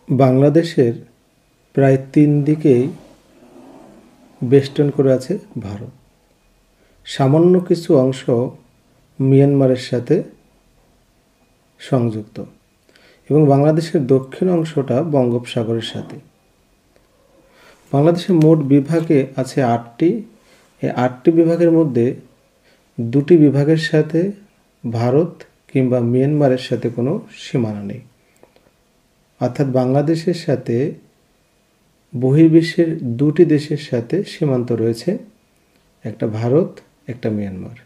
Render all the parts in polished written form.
বাংলাদেশের প্রায় 3 দিকেই বেষ্টন করে আছে ভারত। সামান্য কিছু অংশ মিয়ানমারের সাথে সংযুক্ত এবং বাংলাদেশের দক্ষিণ অংশটা বঙ্গোপসাগরের সাথে। বাংলাদেশের মোট বিভাগে আছে 8টি। এই 8টি বিভাগের মধ্যে 2টি বিভাগের সাথে ভারত কিংবা মিয়ানমারের সাথে কোনো সীমানা নেই। অর্থাৎ বাংলাদেশের সাথে বহির্বিশ্বের 2টি দেশের সাথে সীমান্ত রয়েছে, একটা ভারত, একটা মিয়ানমার।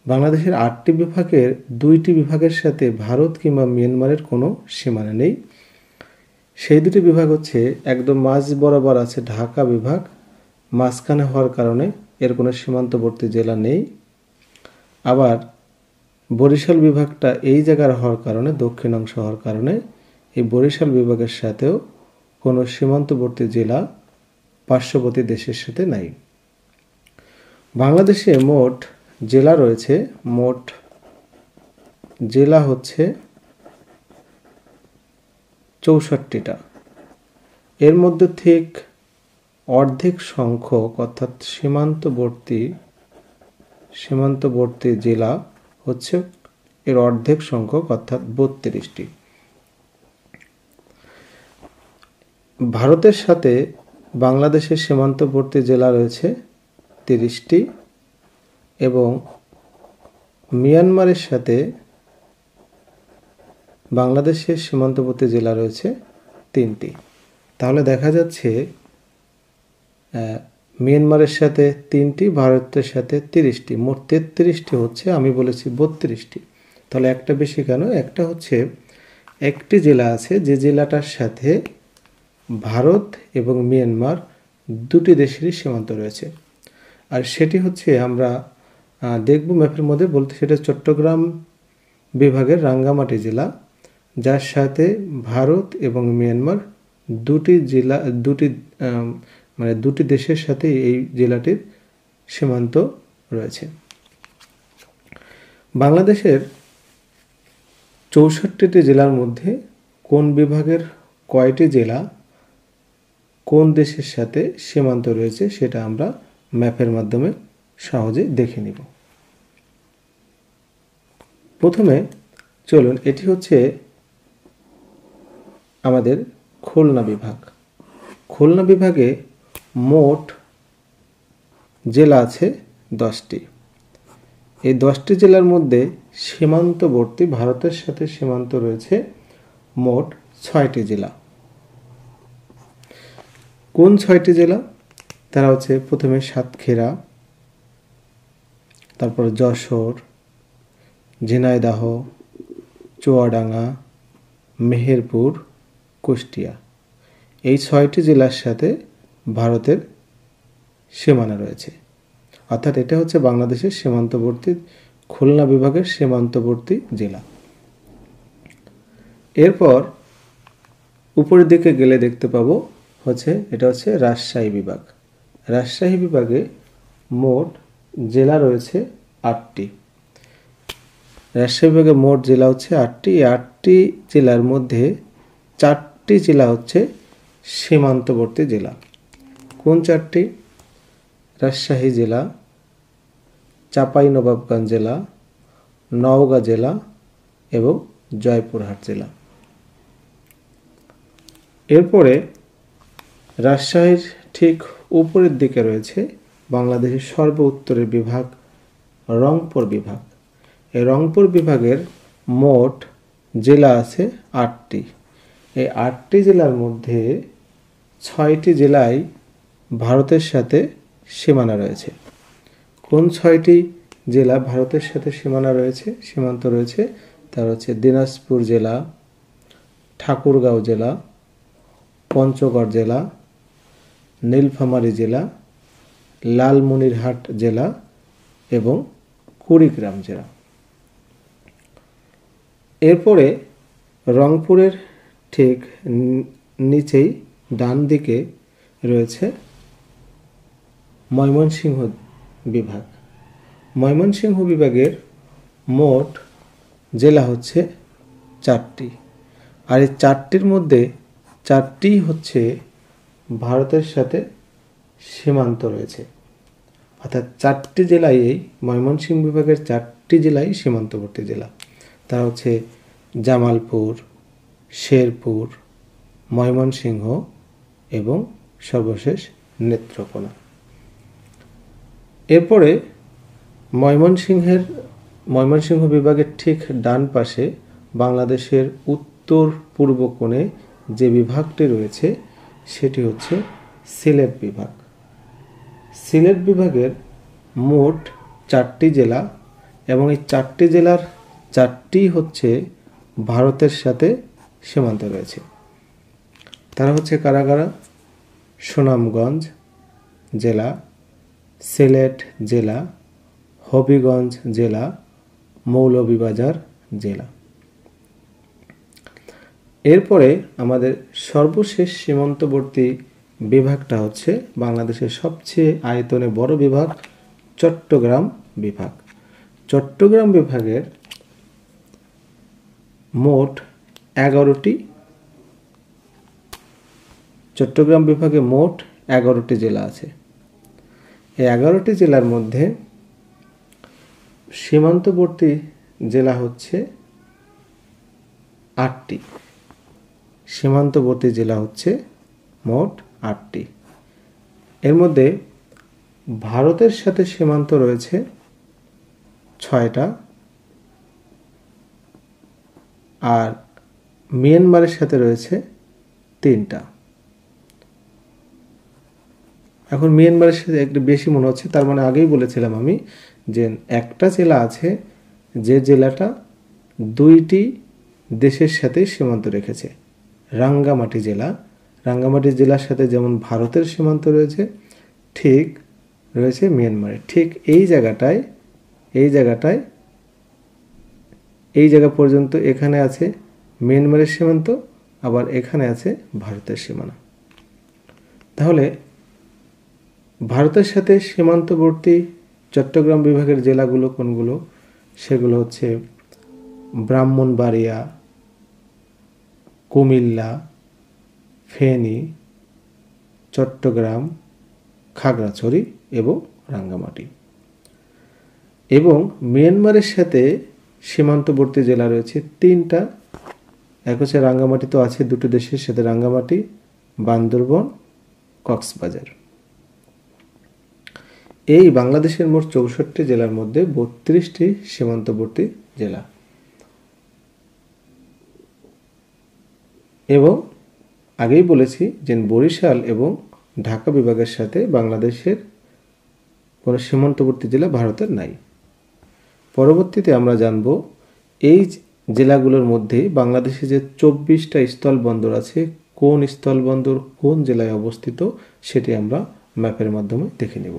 বাংলাদেশের 8টি বিভাগের 2টি বিভাগের সাথে ভারত কিংবা মিয়ানমারের কোনো সীমানা নেই। সেই 2টি বিভাগ হচ্ছে একদম মাঝ বরাবর আছে ঢাকা বিভাগ, মাঝখানে হওয়ার কারণে এর কোনো সীমান্তবর্তী জেলা নেই। আবার বরিশাল বিভাগটা এই জায়গার হওয়ার কারণে, দক্ষিণ অংশ হওয়ার কারণে এই বরিশাল বিভাগের সাথেও কোনো সীমান্তবর্তী জেলা পার্শ্ববর্তী দেশের সাথে নাই। বাংলাদেশে মোট জেলা রয়েছে, মোট জেলা হচ্ছে 64টা। এর মধ্যে ঠিক অর্ধেক সংখ্যক অর্থাৎ সীমান্তবর্তী জেলা হচ্ছে এর অর্ধেক সংখ্যক অর্থাৎ 32টি। ভারতের সাথে বাংলাদেশের সীমান্তবর্তী জেলা রয়েছে 30টি এবং মিয়ানমারের সাথে বাংলাদেশের সীমান্তবর্তী জেলা রয়েছে 3টি। তাহলে দেখা যাচ্ছে মিয়ানমারের সাথে 3টি, ভারতের সাথে 30টি, মোট 33টি হচ্ছে, আমি বলেছি 32টি। তাহলে একটা বেশি কেন? একটা হচ্ছে একটি জেলা আছে যে জেলাটার সাথে ভারত এবং মিয়ানমার 2টি দেশেরই সীমান্ত রয়েছে, আর সেটি হচ্ছে আমরা দেখব ম্যাপের মধ্যে বলতে, সেটা চট্টগ্রাম বিভাগের রাঙ্গামাটি জেলা, যার সাথে ভারত এবং মিয়ানমার 2টি দেশের সাথে এই জেলাটির সীমান্ত রয়েছে। বাংলাদেশের 64টি জেলার মধ্যে কোন বিভাগের কয়টি জেলা কোন দেশের সাথে সীমান্ত রয়েছে সেটা আমরা ম্যাপের মাধ্যমে সহজে দেখে নিব। প্রথমে চলুন, এটি হচ্ছে আমাদের খুলনা বিভাগ। খুলনা বিভাগে মোট জেলা আছে 10টি। এই 10টি জেলার মধ্যে সীমান্তবর্তী ভারতের সাথে সীমান্ত রয়েছে মোট 6টি জেলা। কোন 6টি জেলা? তারা হচ্ছে প্রথমে সাতক্ষীরা, তারপর যশোর, ঝিনাইদহ, চুয়াডাঙ্গা, মেহেরপুর, কুষ্টিয়া। এই 6টি জেলার সাথে ভারতের সীমানা রয়েছে। অর্থাৎ এটা হচ্ছে বাংলাদেশের সীমান্তবর্তী, খুলনা বিভাগের সীমান্তবর্তী জেলা। এরপর উপরের দিকে গেলে দেখতে পাবো এটা হচ্ছে রাজশাহী বিভাগ। রাজশাহী বিভাগে মোট জেলা রয়েছে 8টি। রাজশাহী বিভাগে মোট জেলা হচ্ছে 8টি। এই 8টি জেলার মধ্যে 4টি জেলা হচ্ছে সীমান্তবর্তী জেলা। কোন 4টি? রাজশাহী জেলা, চাঁপাইনবাবগঞ্জ জেলা, নওগাঁ জেলা এবং জয়পুরহাট জেলা। এরপরে রাজশাহীর ঠিক উপরের দিকে রয়েছে বাংলাদেশের সর্ব উত্তরের বিভাগ রংপুর বিভাগ। এই রংপুর বিভাগের মোট জেলা আছে 8টি। এই 8টি জেলার মধ্যে 6টি জেলায় ভারতের সাথে সীমানা রয়েছে। কোন 6টি জেলা ভারতের সাথে সীমান্ত রয়েছে? তার হচ্ছে দিনাজপুর জেলা, ঠাকুরগাঁও জেলা, পঞ্চগড় জেলা, নীলফামারী জেলা, লালমনিরহাট জেলা এবং কুড়িগ্রাম জেলা। এরপরে রংপুরের ঠিক নিচেই ডান দিকে রয়েছে ময়মনসিংহ বিভাগ। ময়মনসিংহ বিভাগের মোট জেলা হচ্ছে 4টি। আর এই চারটির মধ্যে চারটি হচ্ছে ভারতের সাথে সীমান্ত রয়েছে, অর্থাৎ চারটি জেলায়, এই ময়মনসিংহ বিভাগের চারটি জেলাই সীমান্তবর্তী জেলা। তা হচ্ছে জামালপুর, শেরপুর, ময়মনসিংহ এবং সর্বশেষ নেত্রকোনা। এরপরে ময়মনসিংহ বিভাগের ঠিক ডান পাশে বাংলাদেশের উত্তর পূর্ব কোণে যে বিভাগটি রয়েছে সেটি হচ্ছে সিলেট বিভাগ। সিলেট বিভাগের মোট চারটি জেলা এবং এই চারটি জেলার চারটি হচ্ছে ভারতের সাথে সীমান্ত রয়েছে। তারা হচ্ছে কারা কারা? সুনামগঞ্জ জেলা, সিলেট জেলা, হবিগঞ্জ জেলা, মৌলভীবাজার জেলা। এরপরে আমাদের সর্বশেষ সীমান্তবর্তী বিভাগটা হচ্ছে বাংলাদেশের সবচেয়ে আয়তনে বড় বিভাগ, চট্টগ্রাম বিভাগ। চট্টগ্রাম বিভাগের মোট 11টি চট্টগ্রাম বিভাগে মোট 11টি জেলা আছে। এই 11টি জেলার মধ্যে সীমান্তবর্তী জেলা হচ্ছে 8টি। সীমান্তবর্তী জেলা হচ্ছে মোট 8টি। এর মধ্যে ভারতের সাথে সীমান্ত রয়েছে 6টা, আর মিয়ানমারের সাথে রয়েছে 3টা। এখন মিয়ানমারের সাথে একটু বেশি মনে হচ্ছে, তার মানে আগেই বলেছিলাম আমি যে একটা জেলা আছে যে জেলাটা 2টি দেশের সাথে সীমান্ত রেখেছে, রাঙ্গামাটি জেলা। রাঙ্গামাটি জেলার সাথে যেমন ভারতের সীমান্ত রয়েছে, ঠিক রয়েছে মিয়ানমারের। ঠিক এই জায়গা পর্যন্ত এখানে আছে মিয়ানমারের সীমান্ত, আবার এখানে আছে ভারতের সীমানা। তাহলে ভারতের সাথে সীমান্তবর্তী চট্টগ্রাম বিভাগের জেলাগুলো কোনগুলো? সেগুলো হচ্ছে ব্রাহ্মণবাড়িয়া, কুমিল্লা, ফেনী, চট্টগ্রাম, খাগড়াছড়ি এবং রাঙ্গামাটি। এবং মিয়ানমারের সাথে সীমান্তবর্তী জেলা রয়েছে 3টা। এক হচ্ছে রাঙ্গামাটি, তো আছে 2টি দেশের সাথে, রাঙ্গামাটি, বান্দরবন, কক্সবাজার। এই বাংলাদেশের মোট 64 জেলার মধ্যে 32টি সীমান্তবর্তী জেলা। এবং আগেই বলেছি যে বরিশাল এবং ঢাকা বিভাগের সাথে বাংলাদেশের কোনো সীমান্তবর্তী জেলা ভারতের নাই। পরবর্তীতে আমরা জানব এই জেলাগুলোর মধ্যে বাংলাদেশে যে 24টা স্থলবন্দর আছে, কোন স্থলবন্দর কোন জেলায় অবস্থিত সেটি আমরা ম্যাপের মাধ্যমে দেখে নেব।